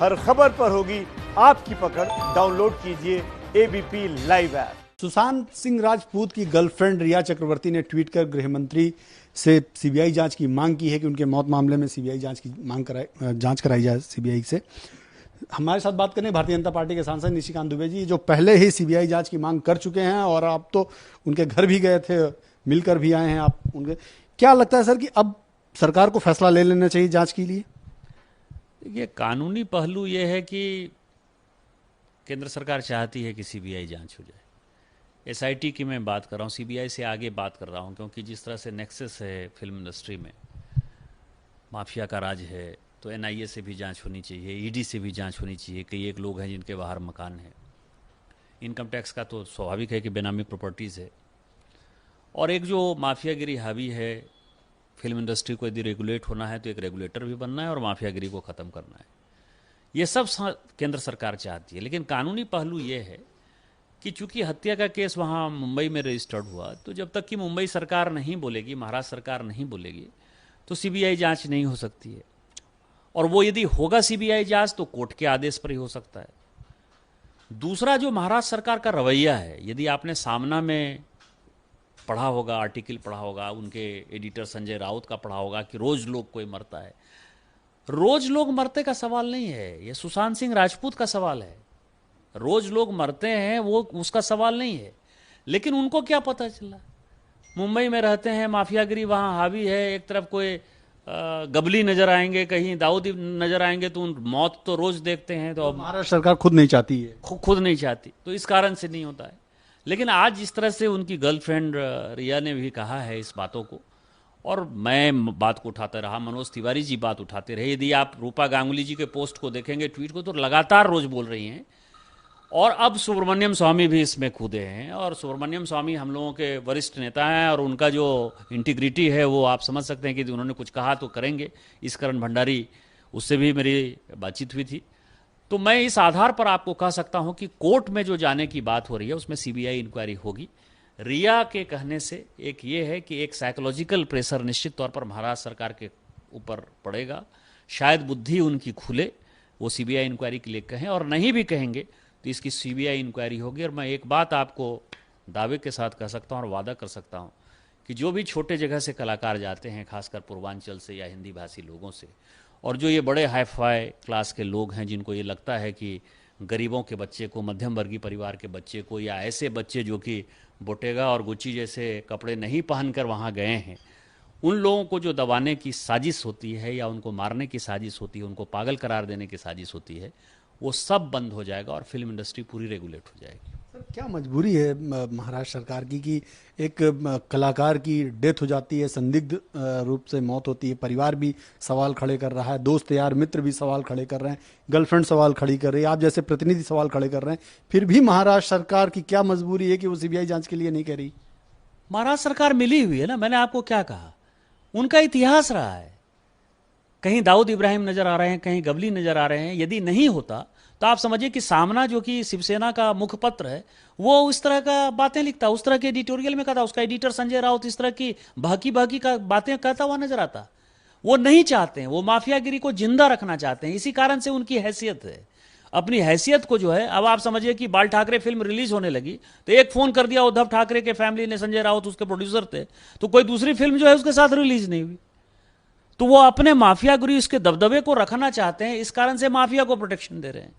हर खबर पर होगी आपकी पकड़। डाउनलोड कीजिए ABP live app. Sushant Singh Rajput की गर्लफ्रेंड रिया चक्रवर्ती ने ट्वीट कर गृह मंत्री से सीबीआई जांच की मांग की है कि उनके मौत मामले में सीबीआई जांच कराई जाए सीबीआई से। हमारे साथ बात करें भारतीय जनता पार्टी के सांसद निशिकांत दुबे जी, जो पहले ही सीबीआई जांच की मांग कर चुके हैं और आप तो उनके घर भी गए थे, मिलकर भी आए हैं आप उनके। क्या लगता है सर कि अब सरकार को फैसला ले लेना चाहिए जांच के लिए? देखिए, कानूनी पहलू ये है कि केंद्र सरकार चाहती है कि सीबीआई जांच हो जाए। एसआईटी की मैं बात कर रहा हूँ, सीबीआई से आगे बात कर रहा हूँ, क्योंकि जिस तरह से नेक्सस है फिल्म इंडस्ट्री में, माफिया का राज है, तो एनआईए से भी जांच होनी चाहिए, ईडी से भी जांच होनी चाहिए। कई एक लोग हैं जिनके बाहर मकान है। इनकम टैक्स का तो स्वाभाविक है कि बेनामी प्रॉपर्टीज़ है। और एक जो माफियागिरी हावी है, फिल्म इंडस्ट्री को यदि रेगुलेट होना है तो एक रेगुलेटर भी बनना है और माफियागिरी को ख़त्म करना है। ये सब केंद्र सरकार चाहती है। लेकिन कानूनी पहलू ये है कि चूंकि हत्या का केस वहाँ मुंबई में रजिस्टर्ड हुआ, तो जब तक कि मुंबई सरकार नहीं बोलेगी, महाराष्ट्र सरकार नहीं बोलेगी, तो सीबीआई जांच नहीं हो सकती है। और वो यदि होगा सीबीआई जांच तो कोर्ट के आदेश पर ही हो सकता है। दूसरा, जो महाराष्ट्र सरकार का रवैया है, यदि आपने सामना में पढ़ा होगा, आर्टिकल पढ़ा होगा, उनके एडिटर संजय राउत का पढ़ा होगा कि रोज लोग कोई मरता है। रोज लोग मरते का सवाल नहीं है, ये सुशांत सिंह राजपूत का सवाल है। रोज लोग मरते हैं वो उसका सवाल नहीं है। लेकिन उनको क्या पता चला, मुंबई में रहते हैं, माफियागिरी वहाँ हावी है, एक तरफ कोई गबली नजर आएंगे, कहीं दाऊद नजर आएंगे, तो उन मौत तो रोज देखते हैं। तो महाराष्ट्र सरकार खुद नहीं चाहती है, खुद नहीं चाहती, तो इस कारण से नहीं होता है। लेकिन आज जिस तरह से उनकी गर्लफ्रेंड रिया ने भी कहा है इस बातों को, और मैं बात को उठाता रहा, मनोज तिवारी जी बात उठाते रहे। यदि आप रूपा गांगुली जी के पोस्ट को देखेंगे, ट्वीट को, तो लगातार रोज बोल रही हैं। और अब सुब्रमण्यम स्वामी भी इसमें कूदे हैं। और सुब्रमण्यम स्वामी हम लोगों के वरिष्ठ नेता हैं और उनका जो इंटीग्रिटी है वो आप समझ सकते हैं कि उन्होंने कुछ कहा तो करेंगे। इस करण भंडारी, उससे भी मेरी बातचीत हुई थी। तो मैं इस आधार पर आपको कह सकता हूं कि कोर्ट में जो जाने की बात हो रही है उसमें सीबीआई इंक्वायरी होगी। रिया के कहने से एक ये है कि एक साइकोलॉजिकल प्रेशर निश्चित तौर पर महाराष्ट्र सरकार के ऊपर पड़ेगा। शायद बुद्धि उनकी खुले, वो सीबीआई इंक्वायरी के लिए कहें, और नहीं भी कहेंगे तो इसकी सीबीआई इंक्वायरी होगी। और मैं एक बात आपको दावे के साथ कह सकता हूं और वादा कर सकता हूं कि जो भी छोटे जगह से कलाकार जाते हैं, खासकर पूर्वांचल से या हिंदी भाषी लोगों से, और जो ये बड़े हाई-फाई क्लास के लोग हैं जिनको ये लगता है कि गरीबों के बच्चे को, मध्यम वर्गीय परिवार के बच्चे को, या ऐसे बच्चे जो कि बोटेगा और गुच्ची जैसे कपड़े नहीं पहनकर वहाँ गए हैं, उन लोगों को जो दबाने की साजिश होती है या उनको मारने की साजिश होती है, उनको पागल करार देने की साजिश होती है, वो सब बंद हो जाएगा और फिल्म इंडस्ट्री पूरी रेगुलेट हो जाएगी। सर, क्या मजबूरी है महाराष्ट्र सरकार की कि एक कलाकार की डेथ हो जाती है, संदिग्ध रूप से मौत होती है, परिवार भी सवाल खड़े कर रहा है, दोस्त यार मित्र भी सवाल खड़े कर रहे हैं, गर्लफ्रेंड सवाल खड़ी कर रही है, आप जैसे प्रतिनिधि सवाल खड़े कर रहे हैं, फिर भी महाराष्ट्र सरकार की क्या मजबूरी है कि वो सीबीआई जांच के लिए नहीं कह रही? महाराष्ट्र सरकार मिली हुई है ना, मैंने आपको क्या कहा, उनका इतिहास रहा है। कहीं दाऊद इब्राहिम नजर आ रहे हैं, कहीं गबली नजर आ रहे हैं। यदि नहीं होता तो आप समझिए कि सामना, जो कि शिवसेना का मुखपत्र है, वो उस तरह का बातें लिखता, उस तरह के एडिटोरियल में कहता, उसका एडिटर संजय राउत इस तरह की बहकी का बातें कहता हुआ नजर आता। वो नहीं चाहते हैं, वो माफियागिरी को जिंदा रखना चाहते हैं। इसी कारण से उनकी हैसियत है, अपनी हैसियत को जो है, अब आप समझिए कि बाल ठाकरे फिल्म रिलीज होने लगी तो एक फोन कर दिया उद्धव ठाकरे के फैमिली ने, संजय राउत उसके प्रोड्यूसर थे, तो कोई दूसरी फिल्म जो है उसके साथ रिलीज नहीं हुई। तो वो अपने माफियागिरी, उसके दबदबे को रखना चाहते हैं, इस कारण से माफिया को प्रोटेक्शन दे रहे हैं।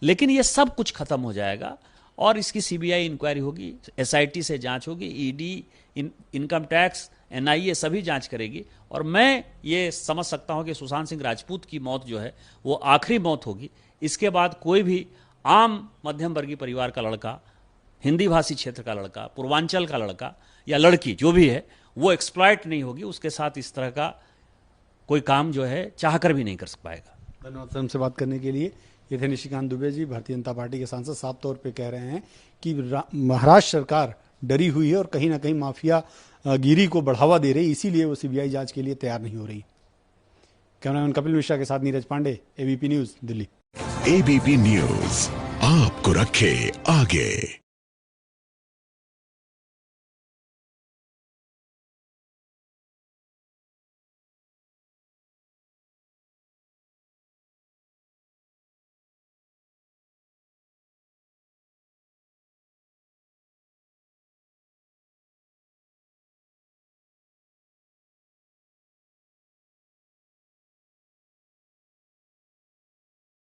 लेकिन ये सब कुछ खत्म हो जाएगा और इसकी सीबीआई इंक्वायरी होगी, एसआईटी से जांच होगी, ईडी, इनकम टैक्स, एनआईए सभी जांच करेगी। और मैं ये समझ सकता हूं कि सुशांत सिंह राजपूत की मौत जो है वो आखिरी मौत होगी। इसके बाद कोई भी आम मध्यम वर्गीय परिवार का लड़का, हिंदी भाषी क्षेत्र का लड़का, पूर्वांचल का लड़का या लड़की जो भी है, वो एक्सप्लॉइट नहीं होगी। उसके साथ इस तरह का कोई काम जो है चाहकर भी नहीं कर पाएगा। धन्यवाद सर, हमसे बात करने के लिए। ये थे निशिकांत दुबे जी, भारतीय जनता पार्टी के सांसद। साफ तौर पे कह रहे हैं कि महाराष्ट्र सरकार डरी हुई है और कहीं ना कहीं माफिया गिरी को बढ़ावा दे रही, इसीलिए वो सीबीआई जांच के लिए तैयार नहीं हो रही। कैमरामैन कपिल मिश्रा के साथ Neeraj Pandey, ABP news, Delhi. ABP news आपको रखे आगे।